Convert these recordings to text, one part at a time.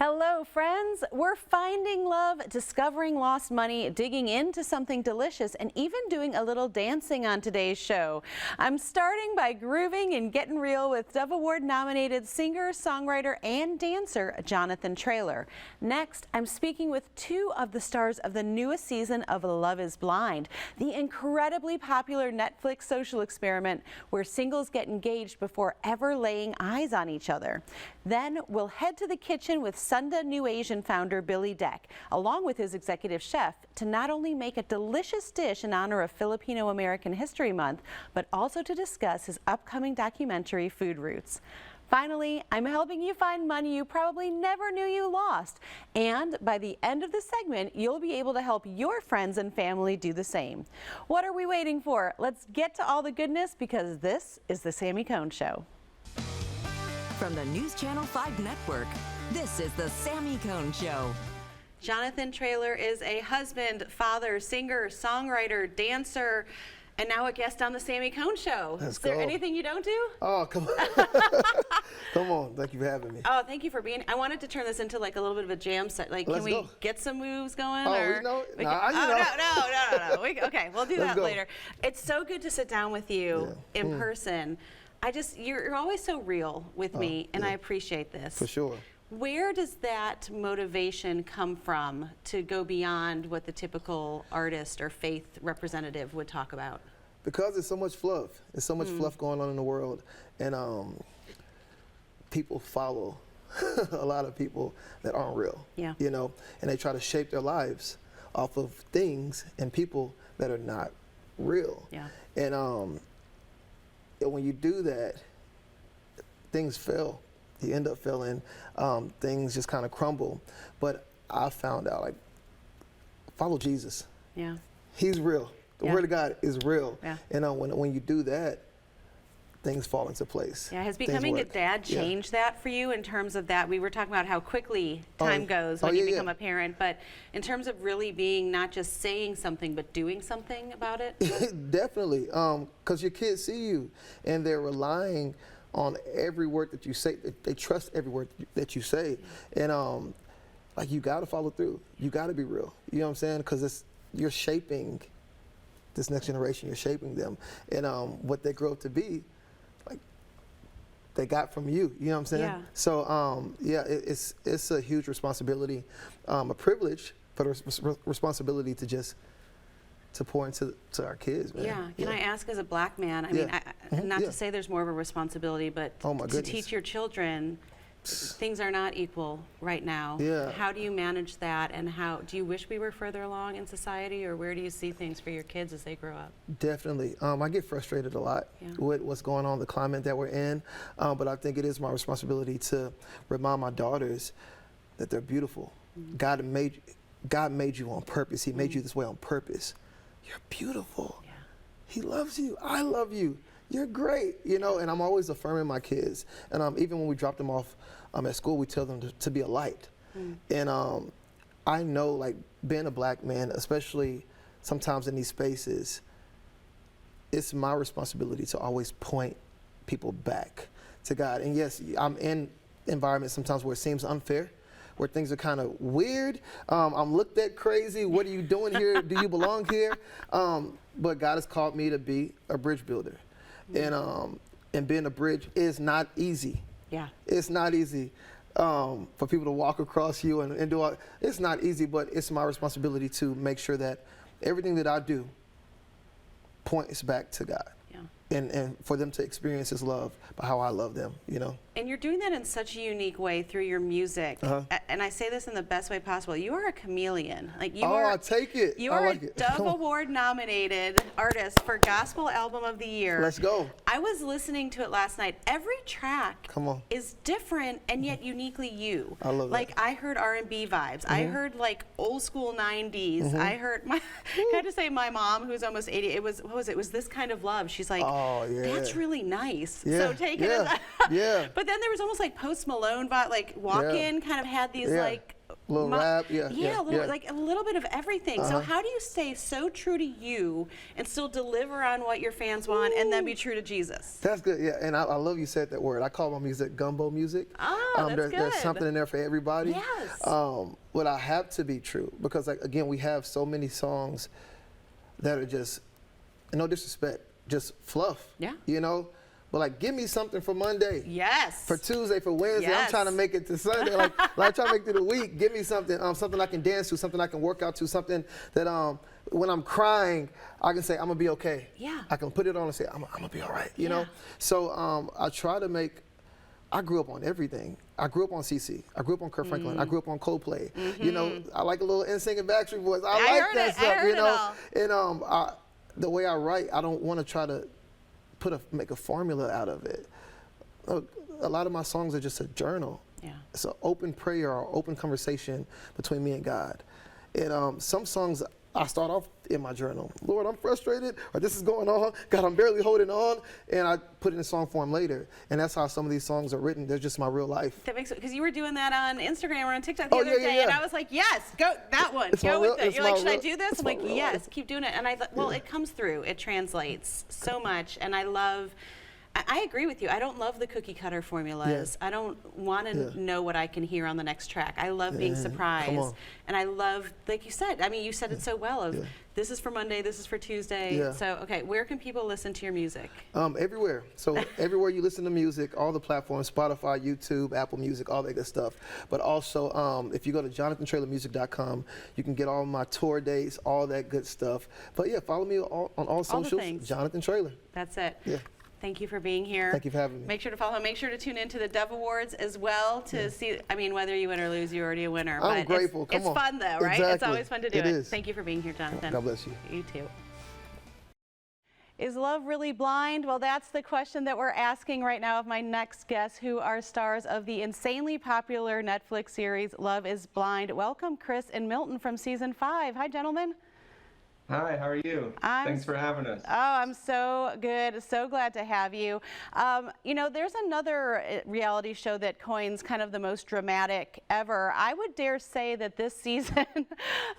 Hello, friends. We're finding love, discovering lost money, digging into something delicious, and even doing a little dancing on today's show. I'm starting by grooving and getting real with Dove Award nominated singer, songwriter, and dancer Jonathan Traylor. Next, I'm speaking with two of the stars of the newest season of Love is Blind, the incredibly popular Netflix social experiment where singles get engaged before ever laying eyes on each other. Then we'll head to the kitchen with Sunda New Asian founder Billy Deck, along with his executive chef, to not only make a delicious dish in honor of Filipino American History Month, but also to discuss his upcoming documentary, Food Roots. Finally, I'm helping you find money you probably never knew you lost. And by the end of the segment, you'll be able to help your friends and family do the same. What are we waiting for? Let's get to all the goodness, because this is the Sami Cone Show. From the News Channel 5 Network, this is the Sami Cone Show. Jonathan Traylor is a husband, father, singer, songwriter, dancer, and now a guest on the Sami Cone Show. Is there anything you don't do? Oh, come on. Come on. Thank you for having me. Oh, thank you for being. I wanted to turn this into like a little bit of a jam set. Like, can we get some moves going? Oh, or we know. No. Okay, we'll do that later. It's so good to sit down with you in person. You're always so real with me, and I appreciate this. For sure. Where does that motivation come from to go beyond what the typical artist or faith representative would talk about? Because there's so much fluff. There's so much fluff going on in the world, and people follow a lot of people that aren't real. Yeah. You know, and they try to shape their lives off of things and people that are not real. Yeah. And when you do that, things fail. You end up failing. Things just kind of crumble. But I found out, like, follow Jesus. Yeah. He's real. The Word of God is real. Yeah. And when you do that, things fall into place. Yeah. Has becoming a dad changed that for you in terms of that? We were talking about how quickly time goes when you become a parent, but in terms of really being not just saying something, but doing something about it? Definitely. Because your kids see you, and they're relying on every word that you say. They trust every word that you say. And like, you got to follow through. You got to be real. You know what I'm saying? Because you're shaping this next generation. You're shaping them. And what they grow up to be, like, they got from you. You know what I'm saying? Yeah. So, it's a huge responsibility, a privilege, but a responsibility to pour into our kids, man. Yeah. Can I ask, as a black man, I mean, not to say there's more of a responsibility, but to teach your children things are not equal right now. Yeah. How do you manage that, and how do you wish we were further along in society, or where do you see things for your kids as they grow up? Definitely. I get frustrated a lot with what's going on, the climate that we're in, but I think it is my responsibility to remind my daughters that they're beautiful. God made you on purpose. He made you this way on purpose. You're beautiful. Yeah. He loves you. I love you. You're great. You know, and I'm always affirming my kids. And even when we drop them off at school, we tell them to be a light. And I know, like, being a black man, especially sometimes in these spaces, it's my responsibility to always point people back to God. And yes, I'm in environments sometimes where it seems unfair, where things are kind of weird. I'm looked at crazy. What are you doing here? Do you belong here? But God has called me to be a bridge builder. And being a bridge is not easy. Yeah. It's not easy for people to walk across you and do all. It's not easy, but it's my responsibility to make sure that everything that I do points back to God. And for them to experience His love by how I love them, you know. And you're doing that in such a unique way through your music. And I say this in the best way possible. You are a chameleon. Like, you are. I take it. You are a Dove Award nominated artist for Gospel Album of the Year. Let's go. I was listening to it last night. Every track is different and yet uniquely you. I love that. Like, I heard R&B vibes. I heard, like, old school 90s. I heard I had to say, my mom, who's almost 80, it was This Kind of Love. She's like, oh, yeah, that's really nice. Yeah. So take it as yeah. But then there was almost like Post Malone, but like Walk In kind of had these like little rap, like a little bit of everything. So how do you stay so true to you and still deliver on what your fans want and then be true to Jesus? That's good, yeah. And I love you said that word. I call my music gumbo music. Oh, that's good. There's something in there for everybody. Yes. But I have to be true because, like, again, we have so many songs that are just, no disrespect, just fluff. Yeah. You know? But like, give me something for Monday. Yes. For Tuesday, for Wednesday. Yes. I'm trying to make it to Sunday. Like I'm trying to make it through the week. Give me something, something I can dance to, something I can work out to, something that when I'm crying, I can say I'm gonna be okay. Yeah. I can put it on and say I'm gonna be all right. You know. So I try to make. I grew up on everything. I grew up on CC. I grew up on Kurt Franklin. I grew up on Coldplay. You know, I like a little NSYNC and Backstreet Boys. I like that stuff. You know. And the way I write, I don't want to try to make a formula out of it. Look, a lot of my songs are just a journal. Yeah. It's an open prayer or open conversation between me and God. And some songs I start off in my journal. Lord, I'm frustrated, or this is going on. God, I'm barely holding on. And I put it in song form later. And that's how some of these songs are written. They're just my real life. That makes it, because you were doing that on Instagram or on TikTok the other day, and I was like, yes, go that one, go with it. You're like, should I do this? I'm like, yes, keep doing it. And I thought, well, it comes through, it translates so much, and I agree with you. I don't love the cookie cutter formulas. I don't want to know what I can hear on the next track. I love being surprised. And I love, like you said, I mean, you said it so well of this is for Monday, this is for Tuesday. So, okay, where can people listen to your music? Everywhere. So everywhere you listen to music, all the platforms, Spotify, YouTube, Apple Music, all that good stuff. But also, if you go to jonathantraylormusic.com, you can get all my tour dates, all that good stuff. But yeah, follow me on all socials, Jonathan Traylor. That's it. Yeah. Thank you for being here. Thank you for having me. Make sure to follow him. Make sure to tune into the Dove Awards as well to see, I mean, whether you win or lose, you're already a winner. I'm grateful. It's fun though, right? Exactly. It's always fun to do it. It is. Thank you for being here, Jonathan. God bless you. You too. Is love really blind? Well, that's the question that we're asking right now of my next guests, who are stars of the insanely popular Netflix series Love is Blind. Welcome, Chris and Milton from season 5. Hi, gentlemen. Hi, how are you? Thanks for having us. Oh, I'm so good. So glad to have you. You know, there's another reality show that coins kind of the most dramatic ever. I would dare say that this season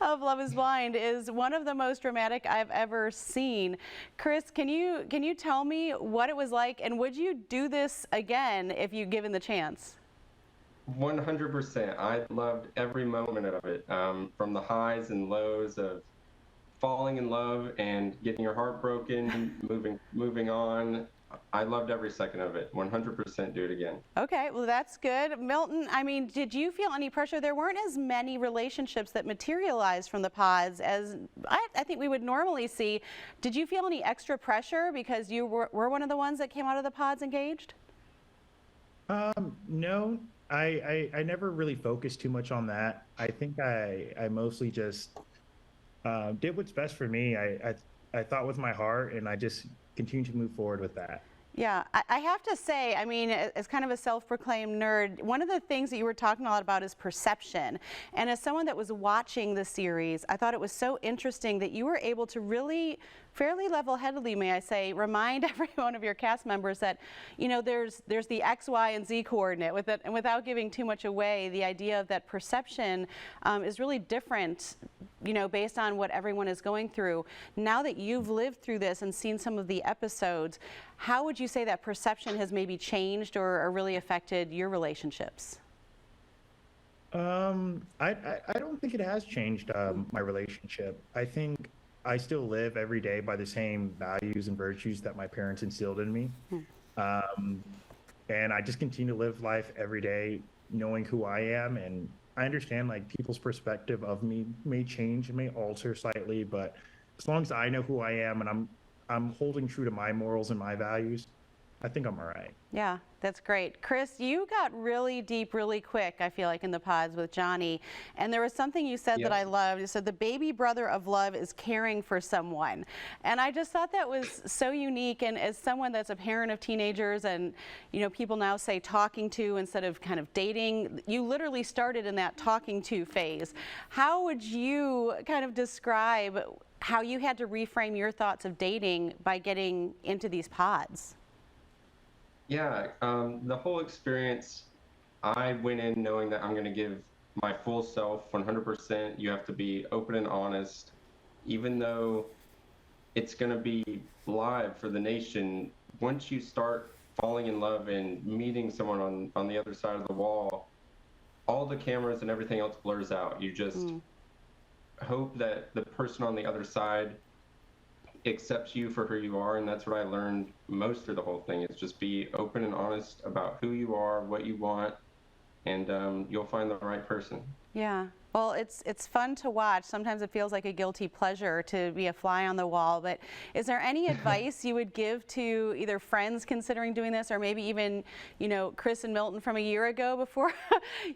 of Love is Blind is one of the most dramatic I've ever seen. Chris, can you tell me what it was like, and would you do this again if you given the chance? 100%. I loved every moment of it, from the highs and lows of falling in love and getting your heart broken, moving on. I loved every second of it. 100% do it again. Okay, well, that's good. Milton, I mean, did you feel any pressure? There weren't as many relationships that materialized from the pods as I think we would normally see. Did you feel any extra pressure because you were one of the ones that came out of the pods engaged? No, I never really focused too much on that. I think I mostly just did what's best for me. I thought with my heart, and I just continued to move forward with that. Yeah, I have to say, I mean, as kind of a self-proclaimed nerd, one of the things that you were talking a lot about is perception. And as someone that was watching the series, I thought it was so interesting that you were able to really, fairly level-headedly, may I say, remind every one of your cast members that, you know, there's the X, Y, and Z coordinate with it, and without giving too much away, the idea of that perception is really different, you know, based on what everyone is going through. Now that you've lived through this and seen some of the episodes, how would you say that perception has maybe changed or really affected your relationships? I don't think it has changed my relationship. I think I still live every day by the same values and virtues that my parents instilled in me. And I just continue to live life every day knowing who I am, and I understand like people's perspective of me may change and may alter slightly, but as long as I know who I am and I'm holding true to my morals and my values, I think I'm all right. Yeah, that's great. Chris, you got really deep really quick, I feel like, in the pods with Johnny. And there was something you said that I loved. You said the baby brother of love is caring for someone. And I just thought that was so unique. And as someone that's a parent of teenagers, and, you know, people now say talking to instead of kind of dating, you literally started in that talking to phase. How would you kind of describe how you had to reframe your thoughts of dating by getting into these pods? Yeah, the whole experience, I went in knowing that I'm going to give my full self, 100%. You have to be open and honest, even though it's going to be live for the nation. Once you start falling in love and meeting someone on the other side of the wall, all the cameras and everything else blurs out. You just hope that the person on the other side accepts you for who you are, and that's what I learned most through the whole thing, is just be open and honest about who you are, what you want, and you'll find the right person. Yeah. Well, it's fun to watch. Sometimes it feels like a guilty pleasure to be a fly on the wall, but is there any advice you would give to either friends considering doing this, or maybe even, you know, Chris and Milton from a year ago before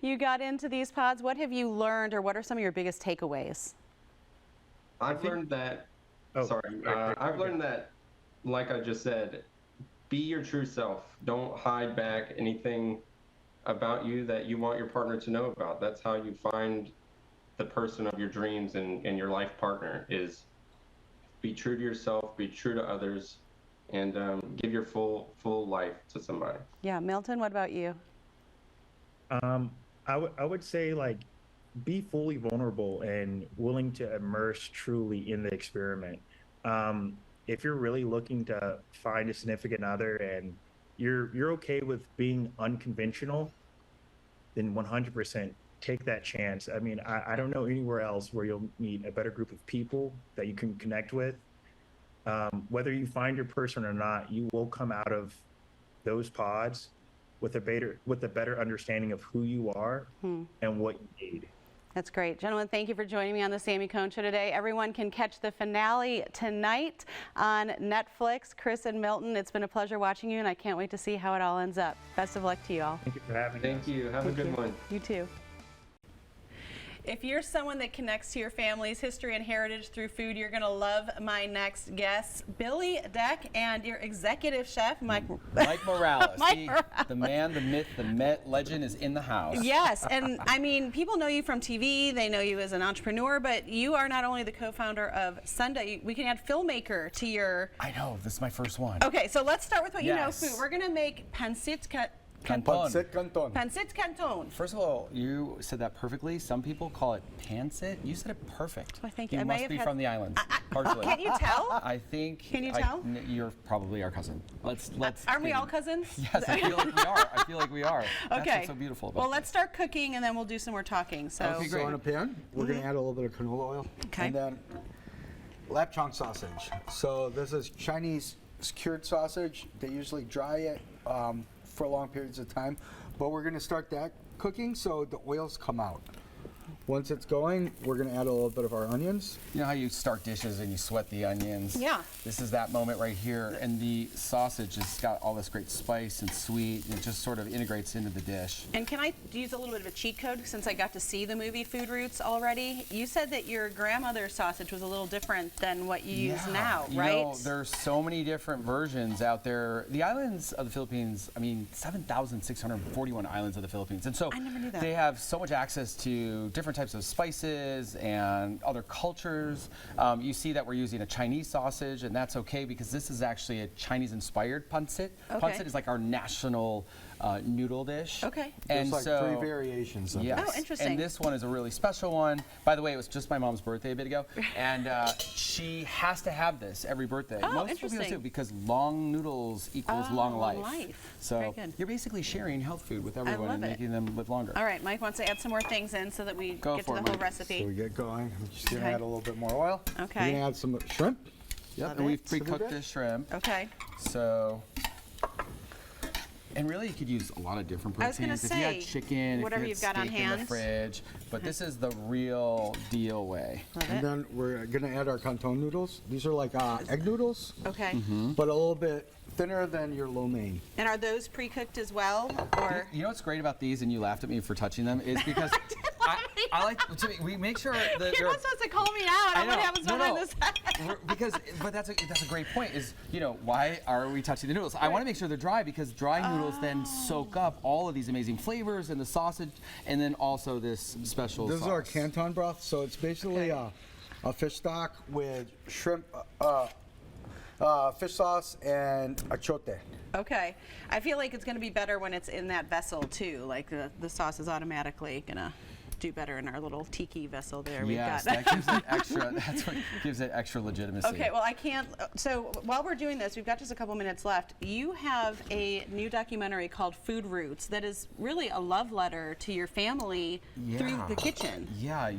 you got into these pods? What have you learned, or what are some of your biggest takeaways? I've learned that, I've learned that, like I just said, be your true self. Don't hide back anything about you that you want your partner to know about. That's how you find the person of your dreams and your life partner, is be true to yourself, be true to others, and give your full life to somebody. Yeah, Milton, what about you? I would say, like, be fully vulnerable and willing to immerse truly in the experiment. If you're really looking to find a significant other and you're okay with being unconventional, then 100% take that chance. I mean, I don't know anywhere else where you'll meet a better group of people that you can connect with. Whether you find your person or not, you will come out of those pods with a better understanding of who you are and what you need. That's great. Gentlemen, thank you for joining me on the Sami Cone Show today. Everyone can catch the finale tonight on Netflix. Chris and Milton, it's been a pleasure watching you, and I can't wait to see how it all ends up. Best of luck to you all. Thank you for having us. Thank you. Have a good one. You too. If you're someone that connects to your family's history and heritage through food, you're going to love my next guests, Billy Deck and your executive chef, Mike Morales. Mike Morales. The man, the myth, the legend is in the house. Yes, and I mean, people know you from TV, they know you as an entrepreneur, but you are not only the co-founder of Sunda, we can add filmmaker to your... I know, this is my first one. Okay, so let's start with what you know Yes. food. We're going to make pancit Canton. Pancit canton. First of all, you said that perfectly. Some people call it pancit. You said it perfect. Well, thank you. You I may must have be had- from the islands, partially. Can't you tell? I think. Can you tell? You're probably our cousin. Let's. Aren't we all cousins? Yes, I feel like we are. I feel like we are. That's Okay. what's so beautiful about Well, it. let's start cooking, and then we'll do some more talking. So, Okay, great. So in a pan, we're going to add a little bit of canola oil. Okay. And then lapchang sausage. So this is Chinese cured sausage. They usually dry it for long periods of time. But we're going to start that cooking so the oils come out. Once it's going, we're going to add a little bit of our onions. You know how you start dishes and you sweat the onions? Yeah. This is that moment right here, and the sausage has got all this great spice and sweet, and it just sort of integrates into the dish. and can I use a little bit of a cheat code since I got to see the movie Food Roots already? You said that your grandmother's sausage was a little different than what you use now, You right? know, there's so many different versions out there. The islands of the Philippines, I mean, 7,641 islands of the Philippines. And so I never knew that. they have so much access to different types of spices and other cultures. You see that we're using a Chinese sausage, and that's okay because this is actually a Chinese-inspired pancit. Okay. Pancit is like our national noodle dish. Okay. And There's like so, 3 variations of yes. Oh, interesting. And this one is a really special one. By the way, it was just my mom's birthday a bit ago, and she has to have this every birthday. Oh, Most people interesting. do because long noodles equals long long life. life. So Very good. you're basically sharing health food with everyone love and it. making them live longer. All right, Mike wants to add some more things in so that we Go get for to it, the whole Mike. recipe. So we get going. I'm just going to Okay. add a little bit more oil. Okay. We're going to add some shrimp. Yep, Love and it. we've pre-cooked the shrimp. Okay. So, and really you could use a lot of different I was gonna proteins. If you had say, chicken, whatever if you you've had got on steak in the hand. fridge, but this is the real deal way. Love And it. then we're going to add our canton noodles. These are like egg noodles, Okay. Mm-hmm. but a little bit thinner than your lo mein. And are those pre-cooked as well, or? You know what's great about these, and you laughed at me for touching them, is because I like we make sure that You're they're not supposed to call me out on what know. happens No, behind no. this head. But that's a great point. Is why are we touching the noodles? I want to make sure they're dry because dry noodles then soak up all of these amazing flavors and the sausage, and then also this special. This sauce. is our canton broth. So it's basically a fish stock with shrimp, fish sauce, and achote. Okay. I feel like it's going to be better when it's in that vessel too. Like the sauce is automatically gonna. do better in our little tiki vessel there. Yes, We've got. that gives it extra. That's what gives it extra legitimacy. Okay, well, I can't. So while we're doing this, we've got just a couple minutes left. You have a new documentary called Food Roots that is really a love letter to your family through the kitchen. Yeah,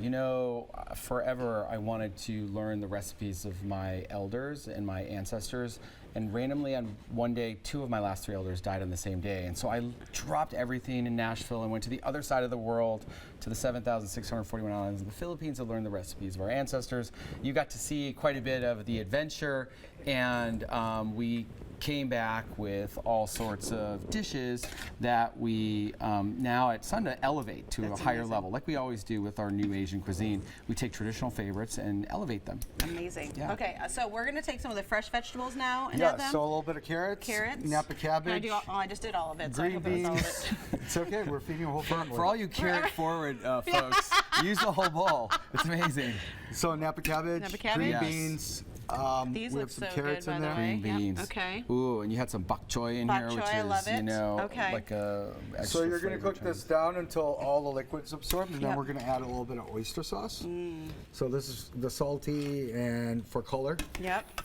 forever I wanted to learn the recipes of my elders and my ancestors. And randomly, on one day, 2 of my last 3 elders died on the same day. And so I dropped everything in Nashville and went to the other side of the world, to the 7,641 islands in the Philippines, to learn the recipes of our ancestors. You got to see quite a bit of the adventure, and we came back with all sorts of dishes that we now at Sunda elevate to a higher level, like we always do with our new Asian cuisine. We take traditional favorites and elevate them. Amazing. Yeah. Okay, so we're going to take some of the fresh vegetables now and add them. So a little bit of carrots, Napa cabbage. Can I do I just did all of it, so I green hope it was all of beans. it. It's okay. We're feeding a whole family. For all you carrot-forward folks, use the whole bowl. It's amazing. So Napa cabbage, green Yes. beans. These we look have some so carrots good, by in the there. way. Green beans. Yep. Okay. Ooh, and you had some bok choy in here, Bok which choy, I is, love it. Okay. like a extra So you're going to flavor cook this Chinese. down until all the liquids absorb, and then Yep. we're going to add a little bit of oyster sauce. So this is the salty and for color. Yep.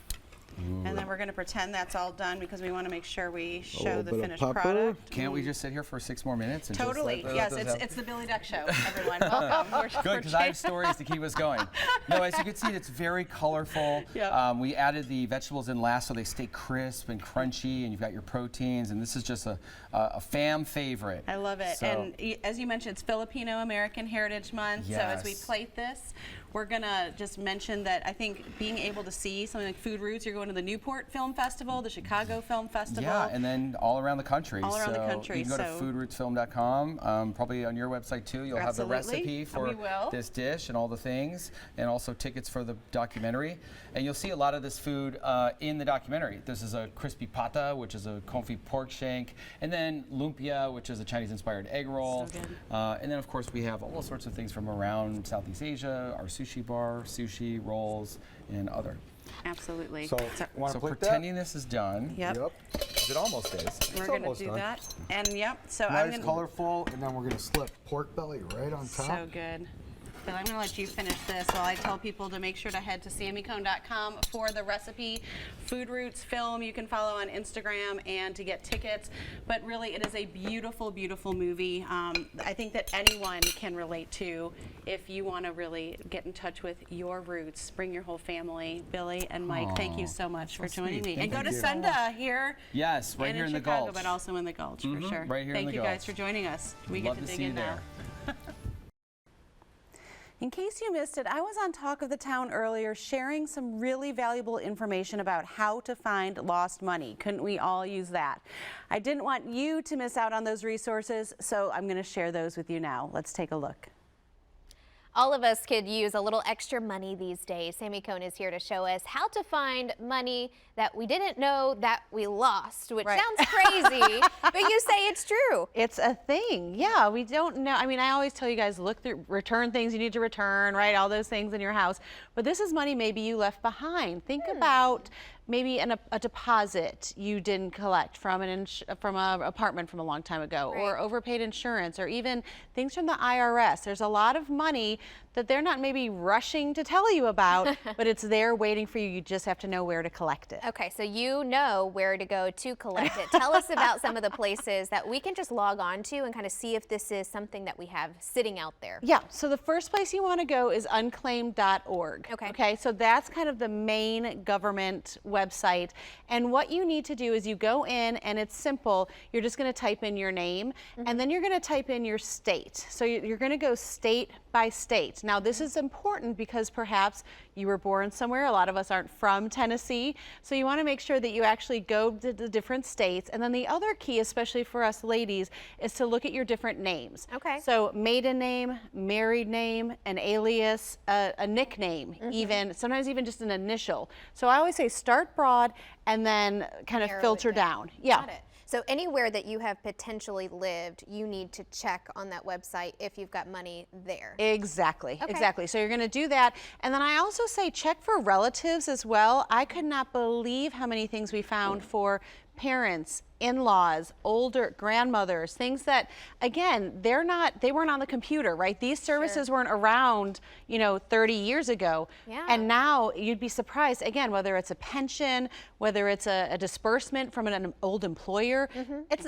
And then we're going to pretend that's all done because we want to make sure we show little the bit of finished pepper. product. Can't we just sit here for 6 more minutes? And Totally. Just let Yes, those it's, out? it's the Billy Duck Show, everyone. Welcome. We're Good, because I have stories to keep us going. No, as you can see, it's very colorful. Yep. We added the vegetables in last so they stay crisp and crunchy, and you've got your proteins, and this is just a fam favorite. I love it. So- And as you mentioned, it's Filipino American Heritage Month. So as we Yes. plate this, we're going to just mention that I think being able to see something like Food Roots, you're going to the Newport Film Festival, the Chicago Film Festival. Yeah, and then all around the country. All around the So country, You can go so- to foodrootsfilm.com. Probably on your website too. You'll have the Absolutely. recipe for We will. this dish and all the things, and also tickets for the documentary. And you'll see a lot of this food in the documentary. This is a crispy pata, which is a confit pork shank, and then lumpia, which is a Chinese-inspired egg roll. So good. And then, of course, we have all sorts of things from around Southeast Asia, our sushi bar, sushi, rolls, and other. Absolutely. So want So to plate pretending this is done, Yep. that? Yep. 'cause it almost is. We're going to almost do done. that. And yep, so I'm Nice, going to. colorful, and then we're going to slip pork belly right on top. So good. But I'm going to let you finish this while I tell people to make sure to head to samicone.com for the recipe. Food Roots Film you can follow on Instagram and to get tickets. But really, it is a beautiful, beautiful movie. I think that anyone can relate to if you want to really get in touch with your roots. Bring your whole family. Billy and Mike, thank you so much for joining me. sweet. And go Thank to you. Sunda here. Yes, right and here in the Chicago, Gulch. but also in the Gulch for sure. right here in Thank the you guys Gulch. for joining us. We Love get to to dig see you in now. there. In case you missed it, I was on Talk of the Town earlier sharing some really valuable information about how to find lost money. Couldn't we all use that? I didn't want you to miss out on those resources, so I'm going to share those with you now. Let's take a look. All of us could use a little extra money these days. Sami Cone is here to show us how to find money that we didn't know that we lost, which sounds crazy, but you say it's true. It's a thing. Yeah, we don't know. I mean, I always tell you guys, look through, return things you need to return, right? All those things in your house. But this is money maybe you left behind. Think about maybe a deposit you didn't collect from an apartment from a long time ago, or overpaid insurance, or even things from the IRS. There's a lot of money that they're not maybe rushing to tell you about, but it's there waiting for you. You just have to know where to collect it. Okay, so you know where to go to collect it. Tell us about some of the places that we can just log on to and kind of see if this is something that we have sitting out there. Yeah, so the first place you want to go is unclaimed.org. Okay, so that's kind of the main government website. And what you need to do is you go in, and it's simple. You're just going to type in your name, and then you're going to type in your state. So you're going to go state by state. Now, this is important because perhaps you were born somewhere. A lot of us aren't from Tennessee. So you want to make sure that you actually go to the different states. And then the other key, especially for us ladies, is to look at your different names. Okay. So maiden name, married name, an alias, a nickname, even, sometimes even just an initial. So I always say start broad and then kind of Narrow it filter down. Yeah. Got it. So anywhere that you have potentially lived, you need to check on that website if you've got money there. Exactly, Okay. exactly. So you're going to do that. And then I also say check for relatives as well. I could not believe how many things we found for parents, in-laws, older grandmothers, things that, again, they weren't on the computer, right? These services weren't around, 30 years ago. Yeah. And now you'd be surprised, again, whether it's a pension, whether it's a disbursement from an old employer.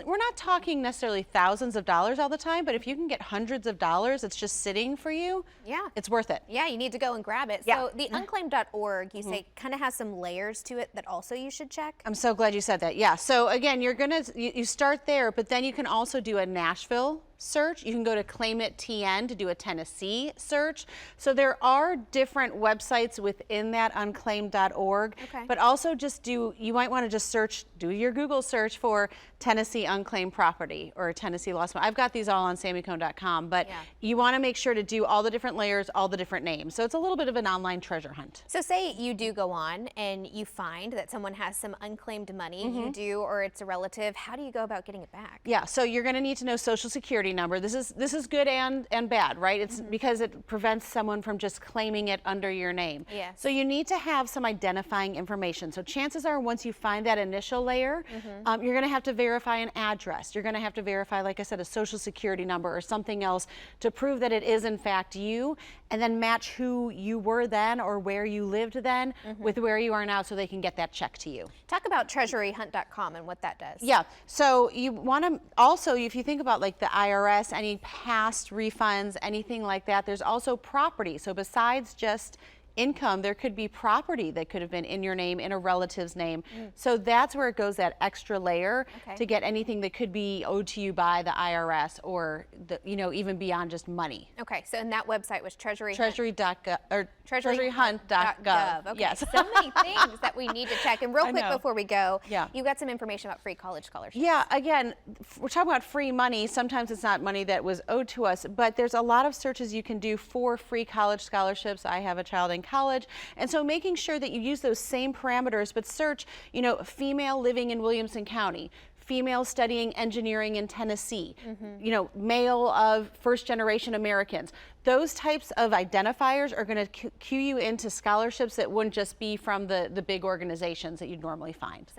We're not talking necessarily thousands of dollars all the time, but if you can get hundreds of dollars, it's just sitting for you. Yeah. It's worth it. Yeah, you need to go and grab it. Yeah. So the unclaimed.org, you say, kind of has some layers to it that also you should check. I'm so glad you said that. Yeah. So again, you start there, but then you can also do a Nashville search. You can go to Claim It TN to do a Tennessee search. So there are different websites within that unclaimed.org, Okay. but also you might want to just do your Google search for Tennessee unclaimed property or Tennessee lost money. I've got these all on samicone.com, but you want to make sure to do all the different layers, all the different names. So it's a little bit of an online treasure hunt. So say you do go on and you find that someone has some unclaimed money, you do, or it's a relative, how do you go about getting it back? Yeah, so you're going to need to know Social Security number. This is good and bad, right? It's because it prevents someone from just claiming it under your name. Yes. So you need to have some identifying information. So chances are once you find that initial layer, you're going to have to verify an address. You're going to have to verify, like I said, a Social Security number or something else to prove that it is in fact you, and then match who you were then or where you lived then with where you are now so they can get that check to you. Talk about treasuryhunt.com and what that does. Yeah, so you want to also, if you think about like the IRS, any past refunds, anything like that, there's also property. So besides just income, there could be property that could have been in your name, in a relative's name. So that's where it goes, that extra layer to get anything that could be owed to you by the IRS or even beyond just money. Okay, so and that website was Treasury.gov or treasuryhunt.gov. treasuryhunt.gov. Okay, Yes. so many things that we need to check. And real quick know. before we go, Yeah. you got some information about free college scholarships. Yeah, again, we're talking about free money. Sometimes it's not money that was owed to us, but there's a lot of searches you can do for free college scholarships. I have a child in college, and so making sure that you use those same parameters, but search, female living in Williamson County, female studying engineering in Tennessee, male of first-generation Americans. Those types of identifiers are going to cue you into scholarships that wouldn't just be from the big organizations that you'd normally find.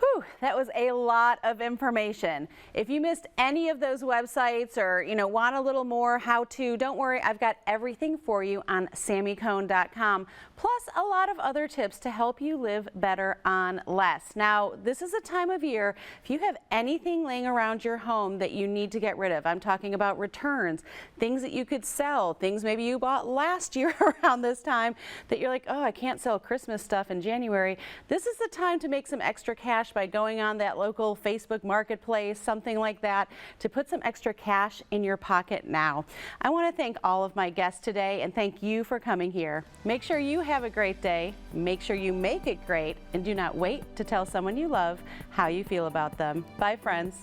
Whew, that was a lot of information. If you missed any of those websites or want a little more how-to, don't worry, I've got everything for you on samicone.com, plus a lot of other tips to help you live better on less. Now, this is a time of year, if you have anything laying around your home that you need to get rid of, I'm talking about returns, things that you could sell, things maybe you bought last year around this time that you're like, oh, I can't sell Christmas stuff in January. This is the time to make some extra cash by going on that local Facebook marketplace, something like that, to put some extra cash in your pocket now. I want to thank all of my guests today and thank you for coming here. Make sure you have a great day, make sure you make it great, and do not wait to tell someone you love how you feel about them. Bye, friends.